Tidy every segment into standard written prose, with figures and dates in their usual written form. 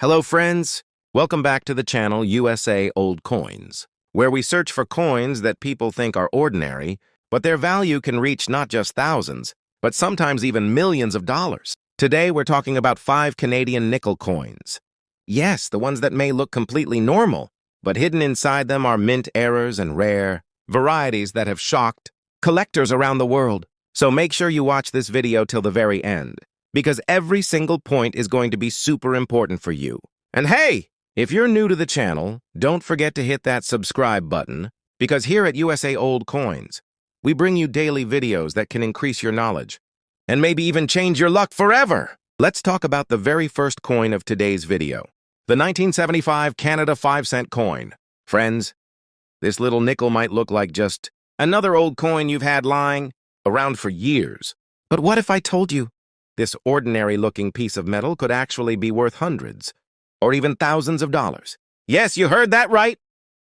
Hello friends, welcome back to the channel USA Old Coins, where we search for coins that people think are ordinary, but their value can reach not just thousands, but sometimes even millions of dollars. Today we're talking about 5 Canadian nickel coins. Yes, the ones that may look completely normal, but hidden inside them are mint errors and rare varieties that have shocked collectors around the world. So make sure you watch this video till the very end, because every single point is going to be super important for you. And hey, if you're new to the channel, don't forget to hit that subscribe button, because here at USA Old Coins, we bring you daily videos that can increase your knowledge and maybe even change your luck forever. Let's talk about the very first coin of today's video, the 1975 Canada 5-cent coin. Friends, this little nickel might look like just another old coin you've had lying around for years. But what if I told you this ordinary-looking piece of metal could actually be worth hundreds or even thousands of dollars? Yes, you heard that right.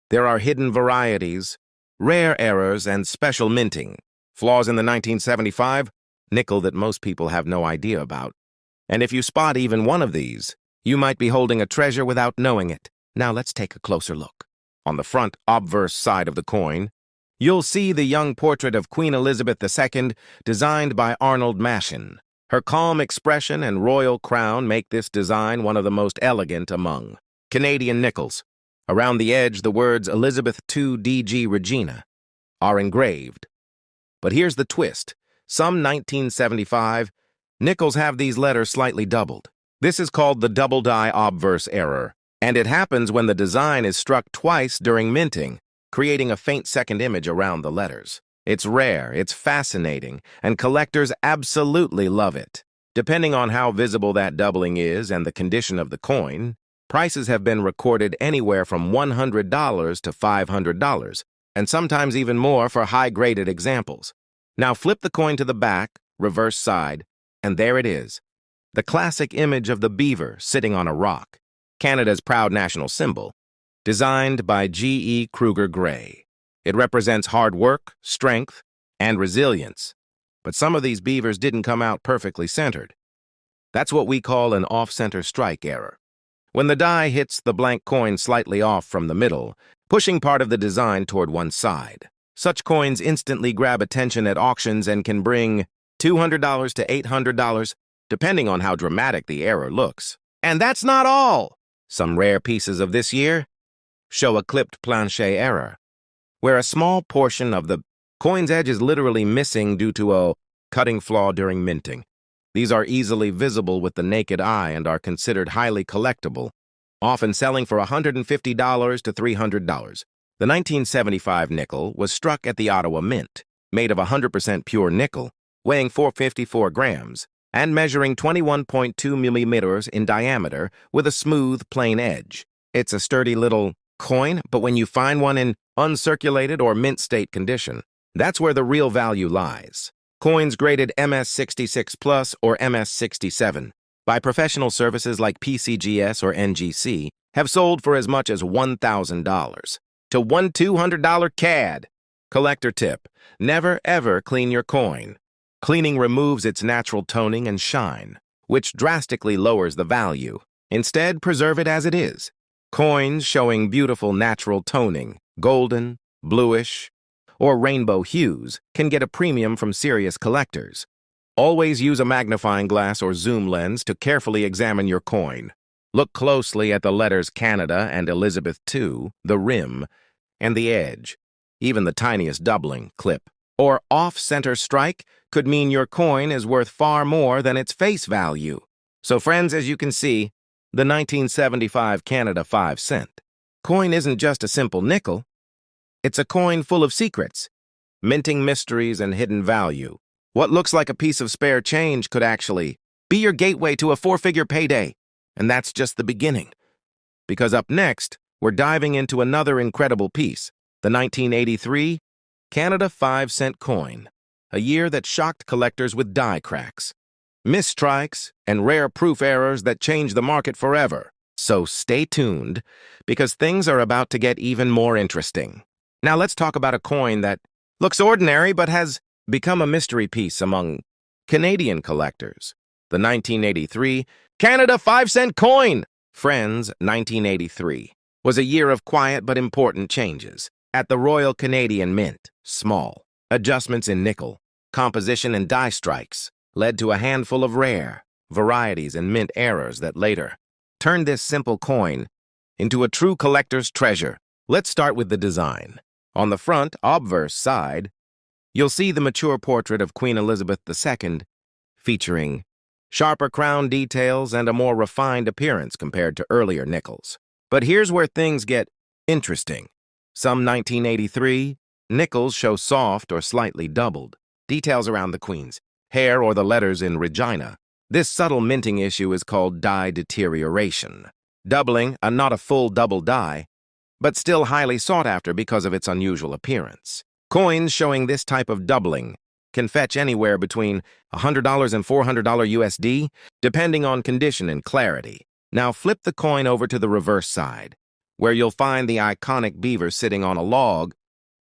There are hidden varieties, rare errors, and special minting flaws in the 1975 nickel that most people have no idea about. And if you spot even one of these, you might be holding a treasure without knowing it. Now let's take a closer look. On the front obverse side of the coin, you'll see the young portrait of Queen Elizabeth II designed by Arnold Machin. Her calm expression and royal crown make this design one of the most elegant among Canadian nickels. Around the edge, the words Elizabeth II DG Regina are engraved. But here's the twist. Some 1975 nickels have these letters slightly doubled. This is called the double die obverse error, and it happens when the design is struck twice during minting, creating a faint second image around the letters. It's rare, it's fascinating, and collectors absolutely love it. Depending on how visible that doubling is and the condition of the coin, prices have been recorded anywhere from $100 to $500, and sometimes even more for high-graded examples. Now flip the coin to the back, reverse side, and there it is. The classic image of the beaver sitting on a rock, Canada's proud national symbol, designed by G.E. Kruger Gray. It represents hard work, strength, and resilience. But some of these beavers didn't come out perfectly centered. That's what we call an off-center strike error. When the die hits the blank coin slightly off from the middle, pushing part of the design toward one side. Such coins instantly grab attention at auctions and can bring $200 to $800, depending on how dramatic the error looks. And that's not all! Some rare pieces of this year show a clipped Planchet error, where a small portion of the coin's edge is literally missing due to a cutting flaw during minting. These are easily visible with the naked eye and are considered highly collectible, often selling for $150 to $300. The 1975 nickel was struck at the Ottawa Mint, made of 100% pure nickel, weighing 454 grams, and measuring 21.2 millimeters in diameter with a smooth, plain edge. It's a sturdy little coin, but when you find one in uncirculated or mint state condition, that's where the real value lies. Coins graded MS66 Plus or MS67 by professional services like PCGS or NGC have sold for as much as $1,000 to $200 CAD. Collector tip: never ever clean your coin. Cleaning removes its natural toning and shine, which drastically lowers the value. Instead, preserve it as it is. Coins showing beautiful natural toning, golden, bluish, or rainbow hues, can get a premium from serious collectors. Always use a magnifying glass or zoom lens to carefully examine your coin. Look closely at the letters Canada and Elizabeth II, the rim, and the edge. Even the tiniest doubling, clip, or off-center strike could mean your coin is worth far more than its face value. So friends, as you can see, the 1975 Canada 5-cent coin isn't just a simple nickel. It's a coin full of secrets, minting mysteries, and hidden value. What looks like a piece of spare change could actually be your gateway to a 4-figure payday. And that's just the beginning. Because up next, we're diving into another incredible piece, the 1983 Canada 5-cent coin, a year that shocked collectors with die cracks, misstrikes, and rare proof errors that changed the market forever. So stay tuned, because things are about to get even more interesting. Now let's talk about a coin that looks ordinary but has become a mystery piece among Canadian collectors. The 1983 Canada 5-cent coin. Friends, 1983, was a year of quiet but important changes. At the Royal Canadian Mint, small adjustments in nickel, composition and die strikes led to a handful of rare varieties and mint errors that later turned this simple coin into a true collector's treasure. Let's start with the design. On the front, obverse side, you'll see the mature portrait of Queen Elizabeth II, featuring sharper crown details and a more refined appearance compared to earlier nickels. But here's where things get interesting. Some 1983 nickels show soft or slightly doubled details around the Queen's hair or the letters in Regina. This subtle minting issue is called die deterioration. Doubling, not a full double die, but still highly sought after because of its unusual appearance. Coins showing this type of doubling can fetch anywhere between $100 and $400 USD, depending on condition and clarity. Now flip the coin over to the reverse side, where you'll find the iconic beaver sitting on a log,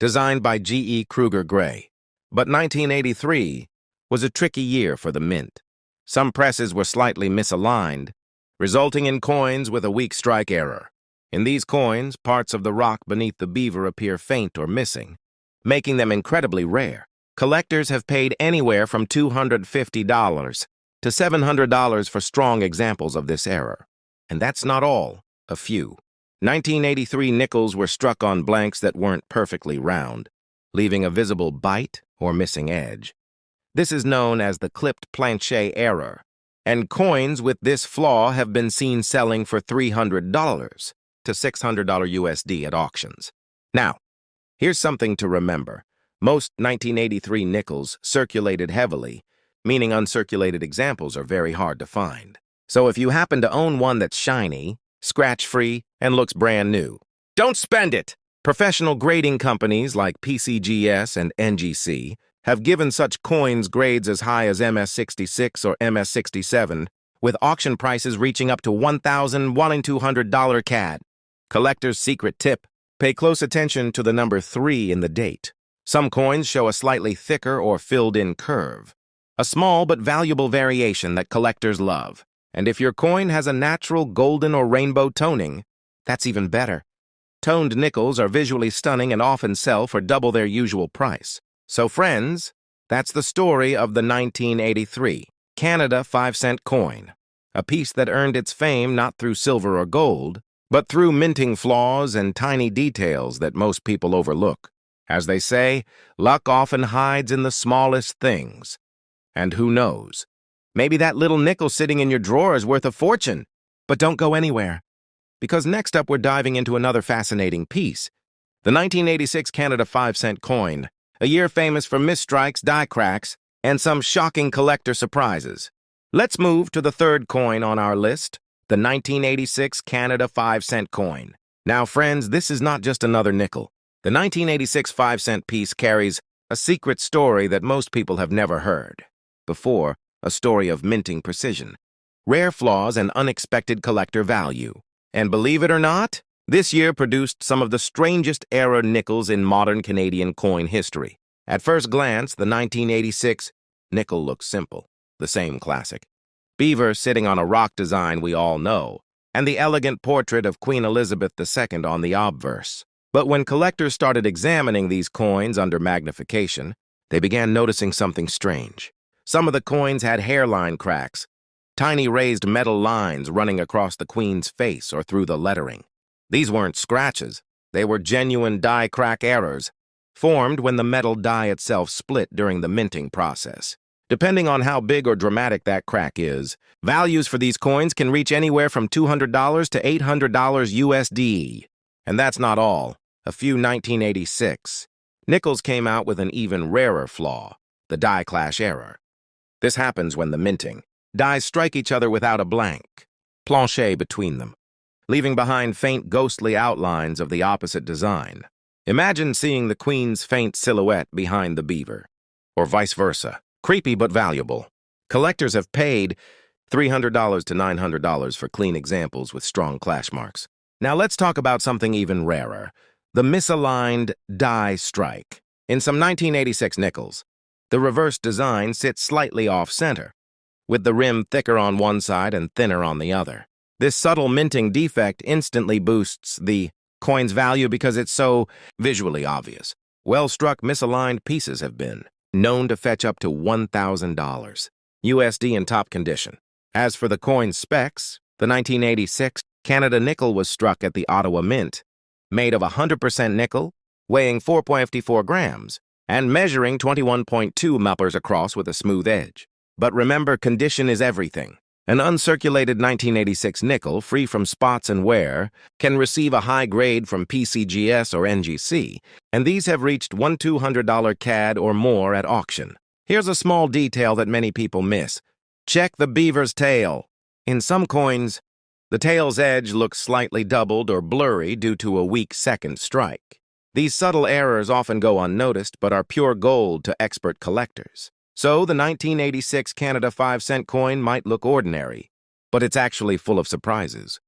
designed by G.E. Kruger Gray. But 1983 was a tricky year for the mint. Some presses were slightly misaligned, resulting in coins with a weak strike error. In these coins, parts of the rock beneath the beaver appear faint or missing, making them incredibly rare. Collectors have paid anywhere from $250 to $700 for strong examples of this error. And that's not all, a few. 1983 nickels were struck on blanks that weren't perfectly round, leaving a visible bite or missing edge. This is known as the clipped Planchet error, and coins with this flaw have been seen selling for $300 to $600 USD at auctions. Now, here's something to remember. Most 1983 nickels circulated heavily, meaning uncirculated examples are very hard to find. So if you happen to own one that's shiny, scratch-free, and looks brand new, don't spend it! Professional grading companies like PCGS and NGC have given such coins grades as high as MS66 or MS67, with auction prices reaching up to $1,200 CAD. Collector's secret tip: pay close attention to the number 3 in the date. Some coins show a slightly thicker or filled-in curve, a small but valuable variation that collectors love. And if your coin has a natural golden or rainbow toning, that's even better. Toned nickels are visually stunning and often sell for double their usual price. So friends, that's the story of the 1983 Canada 5-cent coin, a piece that earned its fame not through silver or gold, but through minting flaws and tiny details that most people overlook. As they say, luck often hides in the smallest things. And who knows? Maybe that little nickel sitting in your drawer is worth a fortune. But don't go anywhere, because next up we're diving into another fascinating piece, the 1986 Canada 5-cent coin, a year famous for misstrikes, die cracks, and some shocking collector surprises. Let's move to the third coin on our list, the 1986 Canada 5-cent coin. Now, friends, this is not just another nickel. The 1986 5-cent piece carries a secret story that most people have never heard before, a story of minting precision, rare flaws, and unexpected collector value. And believe it or not, this year produced some of the strangest error nickels in modern Canadian coin history. At first glance, the 1986 nickel looks simple, the same classic beaver sitting on a rock design we all know, and the elegant portrait of Queen Elizabeth II on the obverse. But when collectors started examining these coins under magnification, they began noticing something strange. Some of the coins had hairline cracks, tiny raised metal lines running across the Queen's face or through the lettering. These weren't scratches, they were genuine die crack errors, formed when the metal die itself split during the minting process. Depending on how big or dramatic that crack is, values for these coins can reach anywhere from $200 to $800 USD. And that's not all. A few 1986 nickels came out with an even rarer flaw, the die clash error. This happens when the minting dies strike each other without a blank planchet between them, leaving behind faint ghostly outlines of the opposite design. Imagine seeing the Queen's faint silhouette behind the beaver, or vice versa. Creepy but valuable. Collectors have paid $300 to $900 for clean examples with strong clash marks. Now let's talk about something even rarer, the misaligned die strike. In some 1986 nickels, the reverse design sits slightly off-center, with the rim thicker on one side and thinner on the other. This subtle minting defect instantly boosts the coin's value because it's so visually obvious. Well-struck, misaligned pieces have been known to fetch up to $1,000 USD in top condition. As for the coin's specs, the 1986 Canada nickel was struck at the Ottawa Mint, made of 100% nickel, weighing 4.54 grams, and measuring 21.2 millimeters across with a smooth edge. But remember, condition is everything. An uncirculated 1986 nickel, free from spots and wear, can receive a high grade from PCGS or NGC, and these have reached $1,200 CAD or more at auction. Here's a small detail that many people miss. Check the beaver's tail. In some coins, the tail's edge looks slightly doubled or blurry due to a weak second strike. These subtle errors often go unnoticed but are pure gold to expert collectors. So the 1986 Canada 5-cent coin might look ordinary, but it's actually full of surprises.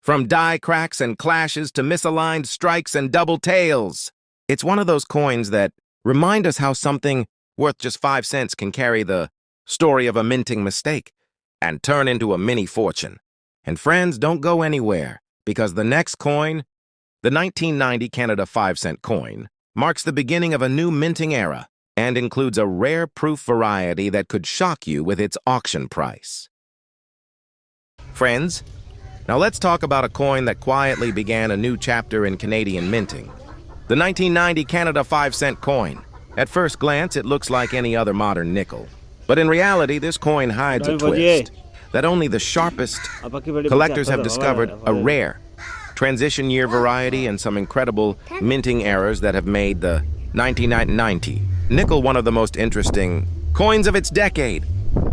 From die cracks and clashes to misaligned strikes and double tails. It's one of those coins that remind us how something worth just 5 cents can carry the story of a minting mistake and turn into a mini fortune. And friends, don't go anywhere, because the next coin, the 1990 Canada 5-cent coin, marks the beginning of a new minting era and includes a rare proof variety that could shock you with its auction price. Friends, now let's talk about a coin that quietly began a new chapter in Canadian minting. The 1990 Canada 5-cent coin. At first glance, it looks like any other modern nickel. But in reality, this coin hides a twist that only the sharpest collectors have discovered, a rare transition year variety and some incredible minting errors that have made the 1990 nickel one of the most interesting coins of its decade.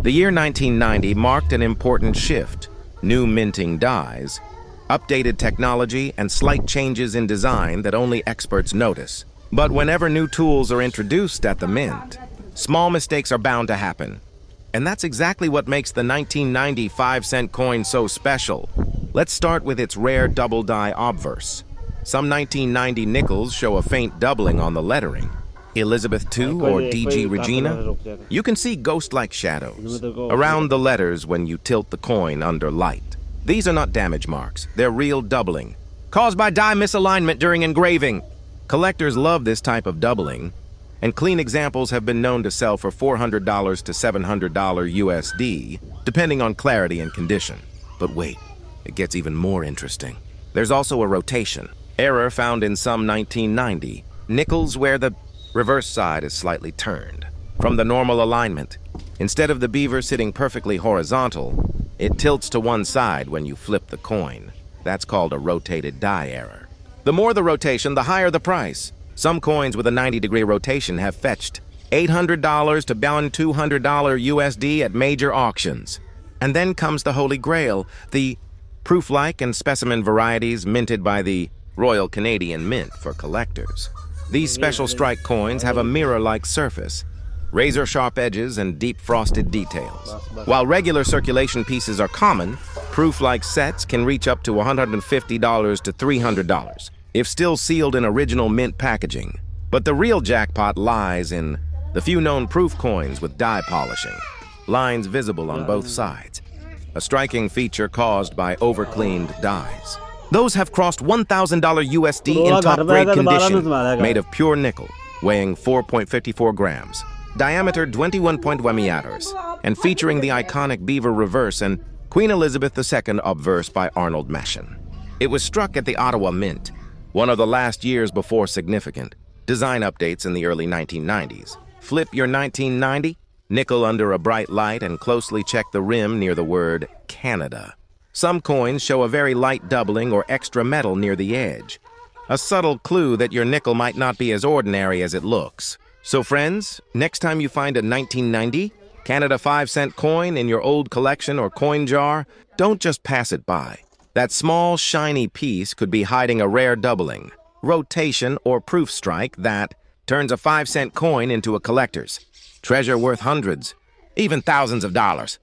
The year 1990 marked an important shift. New minting dies, updated technology, and slight changes in design that only experts notice. But whenever new tools are introduced at the mint, small mistakes are bound to happen. And that's exactly what makes the 1990 5-cent coin so special. Let's start with its rare double die obverse. Some 1990 nickels show a faint doubling on the lettering. Elizabeth II or DG Regina, you can see ghost-like shadows around the letters when you tilt the coin under light. These are not damage marks, they're real doubling, caused by die misalignment during engraving. Collectors love this type of doubling, and clean examples have been known to sell for $400 to $700 USD, depending on clarity and condition. But wait, it gets even more interesting. There's also a rotation error found in some 1990 nickels where the reverse side is slightly turned from the normal alignment. Instead of the beaver sitting perfectly horizontal, it tilts to one side when you flip the coin. That's called a rotated die error. The more the rotation, the higher the price. Some coins with a 90-degree rotation have fetched $800 to $200 USD at major auctions. And then comes the Holy Grail, the proof-like and specimen varieties minted by the Royal Canadian Mint for collectors. These special strike coins have a mirror-like surface, razor-sharp edges, and deep frosted details. While regular circulation pieces are common, proof-like sets can reach up to $150 to $300, if still sealed in original mint packaging. But the real jackpot lies in the few known proof coins with die polishing, lines visible on both sides, a striking feature caused by over-cleaned dies. Those have crossed $1,000 USD in top-grade condition, made of pure nickel, weighing 4.54 grams, diameter 21.1 meters, and featuring the iconic beaver reverse and Queen Elizabeth II obverse by Arnold Maschen. It was struck at the Ottawa Mint, one of the last years before significant design updates in the early 1990s. Flip your 1990 nickel under a bright light and closely check the rim near the word Canada. Some coins show a very light doubling or extra metal near the edge, a subtle clue that your nickel might not be as ordinary as it looks. So friends, next time you find a 1990 Canada 5-cent coin in your old collection or coin jar, don't just pass it by. That small, shiny piece could be hiding a rare doubling, rotation, or proof strike that turns a 5-cent coin into a collector's treasure worth hundreds, even thousands of dollars.